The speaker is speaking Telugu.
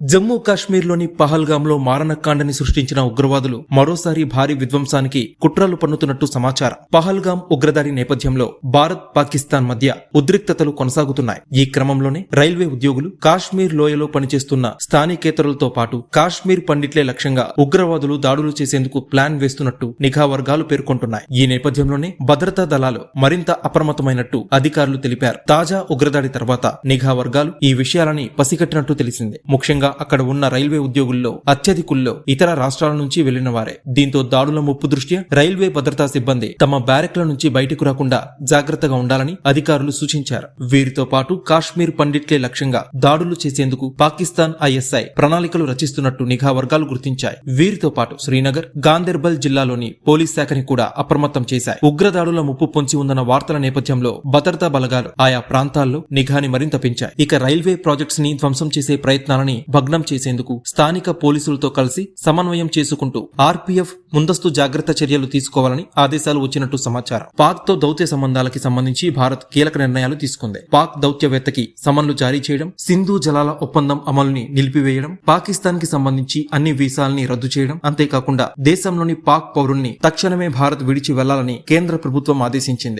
జమ్మూ కాశ్మీర్లోని పహల్గాంలో మారణకాండని సృష్టించిన ఉగ్రవాదులు మరోసారి భారీ విధ్వంసానికి కుట్రలు పన్నుతున్నట్టు సమాచారం. పహల్గాం ఉగ్రదాడి నేపథ్యంలో భారత్ పాకిస్తాన్ మధ్య ఉద్రిక్తతలు కొనసాగుతున్నాయి. ఈ క్రమంలోనే రైల్వే ఉద్యోగులు, కాశ్మీర్ లోయలో పనిచేస్తున్న స్థానికేతరులతో పాటు కాశ్మీర్ పండిట్లే లక్ష్యంగా ఉగ్రవాదులు దాడులు చేసేందుకు ప్లాన్ వేస్తున్నట్టు నిఘా వర్గాలు పేర్కొంటున్నాయి. ఈ నేపథ్యంలోనే భద్రతా దళాలు మరింత అప్రమత్తమైనట్టు అధికారులు తెలిపారు. తాజా ఉగ్రదాడి తర్వాత నిఘా వర్గాలు ఈ విషయాలని పసిగట్టినట్టు తెలిసింది. ముఖ్యంగా అక్కడ ఉన్న రైల్వే ఉద్యోగుల్లో అత్యధికుల్లో ఇతర రాష్ట్రాల నుంచి వెళ్లిన వారే. దీంతో దాడుల ముప్పు దృష్ట్యా రైల్వే భద్రతా సిబ్బంది తమ బ్యారెక్ల నుంచి బయటకు రాకుండా జాగ్రత్తగా ఉండాలని అధికారులు సూచించారు. వీరితో పాటు కాశ్మీర్ పండిట్లే లక్ష్యంగా దాడులు చేసేందుకు పాకిస్తాన్ ఐఎస్ఐ ప్రణాళికలు రచిస్తున్నట్టు నిఘా వర్గాలు గుర్తించాయి. వీరితో పాటు శ్రీనగర్, గాందర్బల్ జిల్లాలోని పోలీస్ శాఖని కూడా అప్రమత్తం చేశాయి. ఉగ్రదాడుల ముప్పు పొంచి ఉందన్న వార్తల నేపథ్యంలో భద్రతా బలగాలు ఆయా ప్రాంతాల్లో నిఘాని మరింత పెంచాయి. ఇక రైల్వే ప్రాజెక్ట్స్ ని ధ్వంసం చేసే ప్రయత్నాలని భగ్నం చేసేందుకు స్థానిక పోలీసులతో కలిసి సమన్వయం చేసుకుంటూ ఆర్పీఎఫ్ ముందస్తు జాగ్రత్త చర్యలు తీసుకోవాలని ఆదేశాలు వచ్చినట్టు సమాచారం. పాక్ తో దౌత్య సంబంధాలకి సంబంధించి భారత్ కీలక నిర్ణయాలు తీసుకుంది. పాక్ దౌత్యవేత్తకి సమన్లు జారీ చేయడం, సింధు జలాల ఒప్పందం అమలుని నిలిపివేయడం, పాకిస్తాన్ కి సంబంధించి అన్ని వీసాల్ని రద్దు చేయడం, అంతేకాకుండా దేశంలోని పాక్ పౌరుల్ని తక్షణమే భారత్ విడిచి వెళ్లాలని కేంద్ర ప్రభుత్వం ఆదేశించింది.